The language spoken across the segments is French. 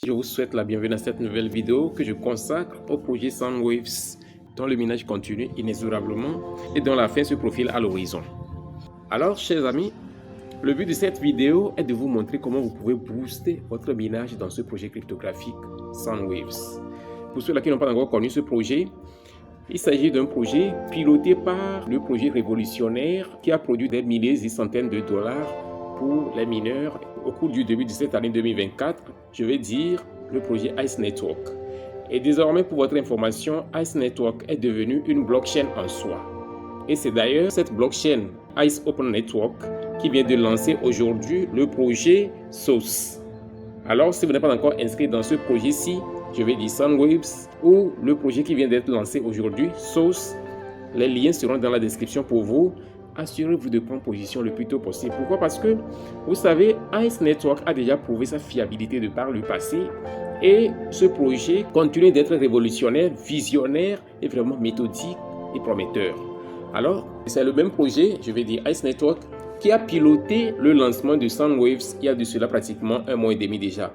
Je vous souhaite la bienvenue dans cette nouvelle vidéo que je consacre au projet Soundwaves, dont le minage continue inexorablement et dont la fin se profile à l'horizon. Alors, chers amis, le but de cette vidéo est de vous montrer comment vous pouvez booster votre minage dans ce projet cryptographique Soundwaves. Pour ceux-là qui n'ont pas encore connu ce projet, il s'agit d'un projet piloté par le projet révolutionnaire qui a produit des milliers et centaines de dollars pour les mineurs au cours du début de cette année 2024, je vais dire le projet Ice Network. Et désormais, pour votre information, Ice Network est devenu une blockchain en soi. Et c'est d'ailleurs cette blockchain Ice Open Network qui vient de lancer aujourd'hui le projet Source. Alors, si vous n'êtes pas encore inscrit dans ce projet-ci, je vais dire Soundwaves ou le projet qui vient d'être lancé aujourd'hui, Source, les liens seront dans la description pour vous. Assurez-vous de prendre position le plus tôt possible. Pourquoi? Parce que, vous savez, Ice Network a déjà prouvé sa fiabilité de par le passé et ce projet continue d'être révolutionnaire, visionnaire et vraiment méthodique et prometteur. Alors, c'est le même projet, je vais dire Ice Network, qui a piloté le lancement de Soundwaves il y a de cela pratiquement 1 mois et demi déjà.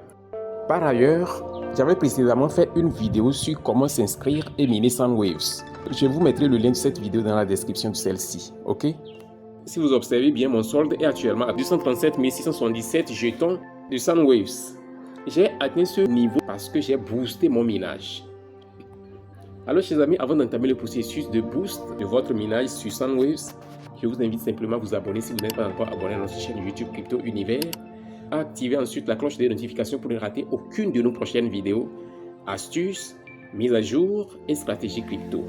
Par ailleurs, j'avais précédemment fait une vidéo sur comment s'inscrire et miner Soundwaves. Je vous mettrai le lien de cette vidéo dans la description de celle-ci, ok? Si vous observez bien, mon solde est actuellement à 237 677 jetons de Soundwaves. J'ai atteint ce niveau parce que j'ai boosté mon minage. Alors, chers amis, avant d'entamer le processus de boost de votre minage sur Soundwaves, je vous invite simplement à vous abonner si vous n'êtes pas encore abonné à notre chaîne YouTube Crypto Univers. À activer ensuite la cloche des notifications pour ne rater aucune de nos prochaines vidéos, astuces, mises à jour et stratégies crypto.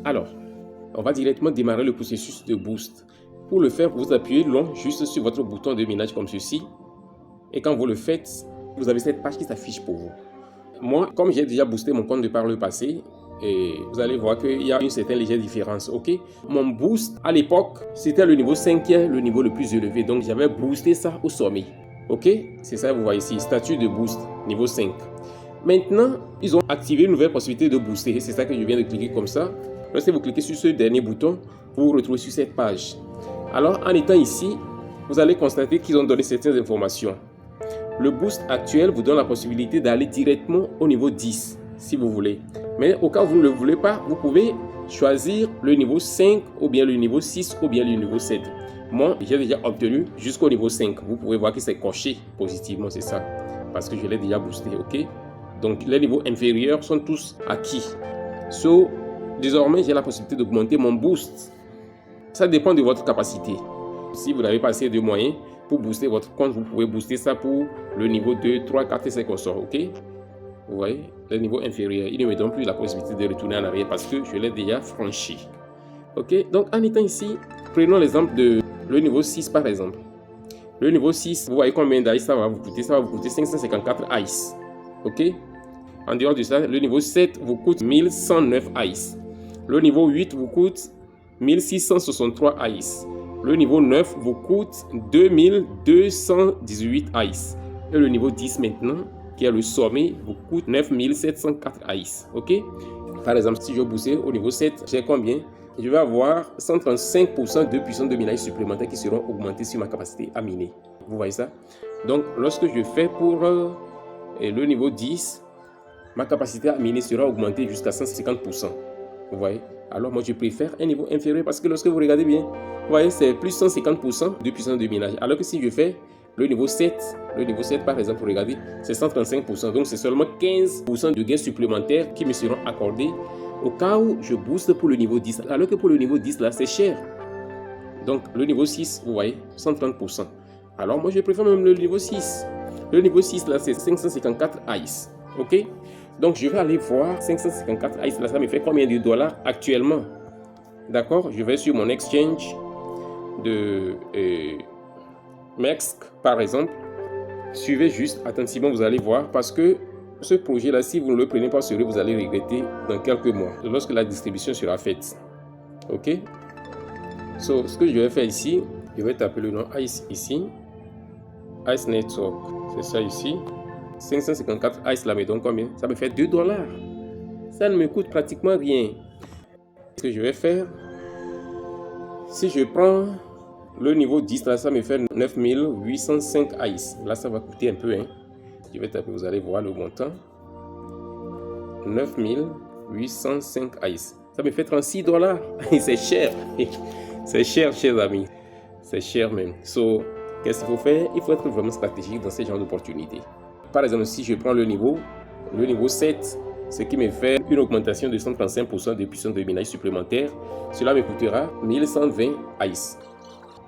Alors, on va directement démarrer le processus de boost. Pour le faire, vous appuyez long juste sur votre bouton de minage comme ceci. Et quand vous le faites, vous avez cette page qui s'affiche pour vous. Moi, comme j'ai déjà boosté mon compte de par le passé, et vous allez voir qu'il y a une certaine légère différence, ok? Mon boost, à l'époque, c'était le niveau 5 qui est le niveau le plus élevé. Donc, j'avais boosté ça au sommet. Ok? C'est ça, vous voyez ici, statut de boost, niveau 5. Maintenant, ils ont activé une nouvelle possibilité de booster. C'est ça que je viens de cliquer comme ça. Lorsque vous cliquez sur ce dernier bouton, vous vous retrouvez sur cette page. Alors, en étant ici, vous allez constater qu'ils ont donné certaines informations. Le boost actuel vous donne la possibilité d'aller directement au niveau 10, si vous voulez. Mais au cas où vous ne le voulez pas, vous pouvez choisir le niveau 5, ou bien le niveau 6, ou bien le niveau 7. Moi, j'ai déjà obtenu jusqu'au niveau 5. Vous pouvez voir que c'est coché positivement, c'est ça. Parce que je l'ai déjà boosté, ok? Donc, les niveaux inférieurs sont tous acquis. Désormais, j'ai la possibilité d'augmenter mon boost. Ça dépend de votre capacité. Si vous n'avez pas assez de moyens pour booster votre compte, vous pouvez booster ça pour le niveau 2, 3, 4 et 5 consorts, ok? Vous voyez, les niveaux inférieurs, il ne me donne plus la possibilité de retourner en arrière parce que je l'ai déjà franchi. Ok, donc en étant ici, prenons l'exemple de le niveau 6 par exemple. Le niveau 6, vous voyez combien d'ICE ça va vous coûter? Ça va vous coûter 554 ICE. Ok? En dehors de ça, le niveau 7 vous coûte 1109 ICE. Le niveau 8 vous coûte 1663 ICE. Le niveau 9 vous coûte 2218 ICE. Et le niveau 10 maintenant, qui est le sommet, vous coûte 9704 ICE. Ok? Par exemple, si je boostais au niveau 7, j'ai combien? Je vais avoir 135% de puissance de minage supplémentaire qui seront augmentés sur ma capacité à miner. Vous voyez ça? Donc, lorsque je fais pour le niveau 10, ma capacité à miner sera augmentée jusqu'à 150%. Vous voyez? Alors, moi, je préfère un niveau inférieur parce que lorsque vous regardez bien, vous voyez, c'est plus 150% de puissance de minage. Alors que si je fais le niveau 7 par exemple, regardez, c'est 135%. Donc, c'est seulement 15% de gains supplémentaires qui me seront accordés au cas où je booste pour le niveau 10. Alors que pour le niveau 10, là, c'est cher. Donc, le niveau 6, vous voyez, 130%. Alors, moi, je préfère même le niveau 6. Le niveau 6, là, c'est 554 ICE. OK? Donc, je vais aller voir 554 ICE. Là, ça me fait combien de dollars actuellement? D'accord? Je vais sur mon exchange de MEXC, par exemple. Suivez juste attentivement, vous allez voir, parce que ce projet-là, si vous ne le prenez pas sérieux, vous allez regretter dans quelques mois, lorsque la distribution sera faite. Ok? Ce que je vais faire ici, je vais taper le nom ICE ici. ICE Network, c'est ça ici. 554 ICE là me donne combien? Ça me fait 2 dollars. Ça ne me coûte pratiquement rien. Ce que je vais faire, si je prends le niveau 10, là, ça me fait 9805 ICE. Là, ça va coûter un peu, hein. je vais taper, vous allez voir le montant. 9805 ICE. Ça me fait 36 $. C'est cher. C'est cher, chers amis. C'est cher même. So, qu'est-ce qu'il faut faire? Il faut être vraiment stratégique dans ces genres d'opportunités. Par exemple, si je prends le niveau 7, ce qui me fait une augmentation de 135% de puissance de minage supplémentaire, cela me coûtera 1120 ICE.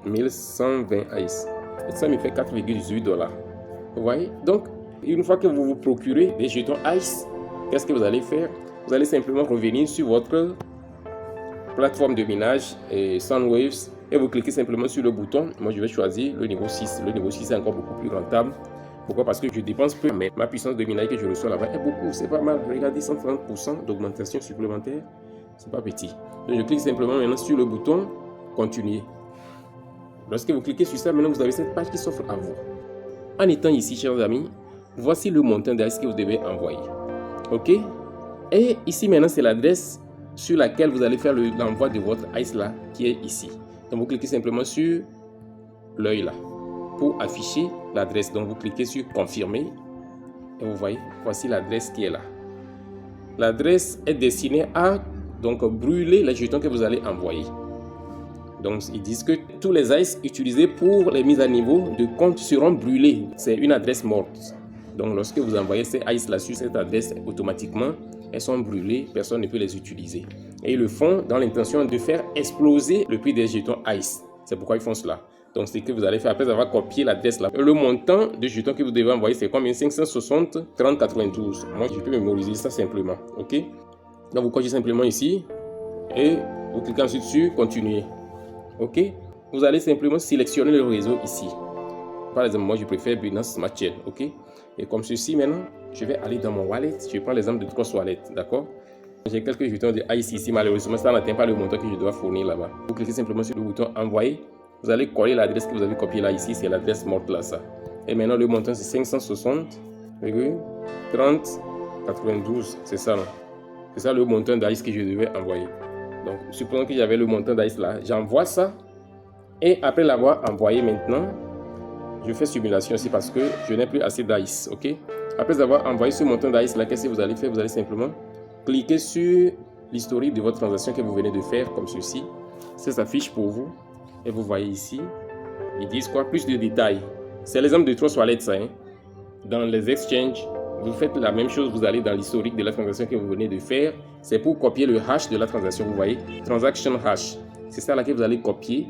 1120 ICE. Et ça me fait 4,18 $. Vous voyez? Donc, une fois que vous vous procurez des jetons ICE, qu'est-ce que vous allez faire? Vous allez simplement revenir sur votre plateforme de minage Sunwaves et vous cliquez simplement sur le bouton. Moi, je vais choisir le niveau 6. Le niveau 6 est encore beaucoup plus rentable. Pourquoi? Parce que je dépense peu, mais ma puissance de minage que je reçois là-bas est beaucoup. C'est pas mal. Regardez, 130% d'augmentation supplémentaire. C'est pas petit. Donc, je clique simplement maintenant sur le bouton Continuer. Lorsque vous cliquez sur ça, maintenant, vous avez cette page qui s'offre à vous. En étant ici, chers amis, voici le montant d'ICE que vous devez envoyer. OK? Et ici, maintenant, c'est l'adresse sur laquelle vous allez faire l'envoi de votre ICE là, qui est ici. Donc, vous cliquez simplement sur l'œil là pour afficher l'adresse. Donc, vous cliquez sur Confirmer et vous voyez, voici l'adresse qui est là. L'adresse est destinée à donc brûler les jetons que vous allez envoyer. Donc, ils disent que tous les ICE utilisés pour les mises à niveau de compte seront brûlés. C'est une adresse morte. Donc, lorsque vous envoyez ces ICE là sur cette adresse, automatiquement, elles sont brûlées, personne ne peut les utiliser. Et ils le font dans l'intention de faire exploser le prix des jetons ICE. C'est pourquoi ils font cela. Donc, c'est que vous allez faire après avoir copié l'adresse là. Le montant de jetons que vous devez envoyer, c'est combien? 560 30 92. Moi, je peux mémoriser ça simplement. OK? Donc, vous cochez simplement ici et vous cliquez ensuite sur Continuer. OK? Vous allez simplement sélectionner le réseau ici. Par exemple, moi, je préfère Binance Smart Chain. OK? Et comme ceci, maintenant, je vais aller dans mon wallet. Je prends l'exemple de Trust Wallet. D'accord? J'ai quelques jetons de ICE ici. Malheureusement, ça n'atteint pas le montant que je dois fournir là-bas. Vous cliquez simplement sur le bouton Envoyer. Vous allez coller l'adresse que vous avez copiée là ici. C'est l'adresse morte là, ça. Et maintenant, le montant, c'est 560, 30, 92. C'est ça, non? C'est ça le montant d'ICE que je devais envoyer. Donc, supposons que j'avais le montant d'ICE là. J'envoie ça. Et après l'avoir envoyé maintenant, je fais simulation aussi parce que je n'ai plus assez d'ICE. OK? Après avoir envoyé ce montant d'ICE là, qu'est-ce que vous allez faire? Vous allez simplement cliquer sur l'historique de votre transaction que vous venez de faire, comme ceci. Ça s'affiche pour vous. Et vous voyez ici, ils disent quoi? Plus de détails. C'est l'exemple de Trust Wallet, ça. Hein? Dans les exchanges, vous faites la même chose. Vous allez dans l'historique de la transaction que vous venez de faire. C'est pour copier le hash de la transaction. Vous voyez? Transaction hash. C'est ça là que vous allez copier,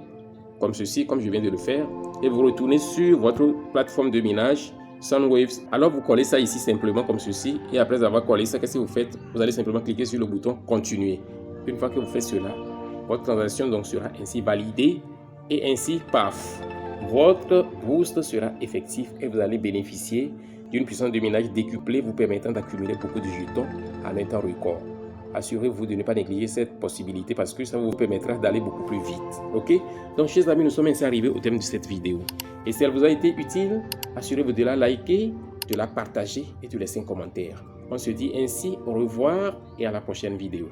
comme ceci, comme je viens de le faire. Et vous retournez sur votre plateforme de minage Sunwaves. Alors vous collez ça ici simplement comme ceci. Et après avoir collé ça, qu'est-ce que vous faites? Vous allez simplement cliquer sur le bouton Continuer. Une fois que vous faites cela, votre transaction donc sera ainsi validée. Et ainsi, paf, votre boost sera effectif et vous allez bénéficier d'une puissance de minage décuplée vous permettant d'accumuler beaucoup de jetons en un temps record. Assurez-vous de ne pas négliger cette possibilité parce que ça vous permettra d'aller beaucoup plus vite. Ok? Donc, chers amis, nous sommes ainsi arrivés au terme de cette vidéo. Et si elle vous a été utile, assurez-vous de la liker, de la partager et de laisser un commentaire. On se dit ainsi au revoir et à la prochaine vidéo.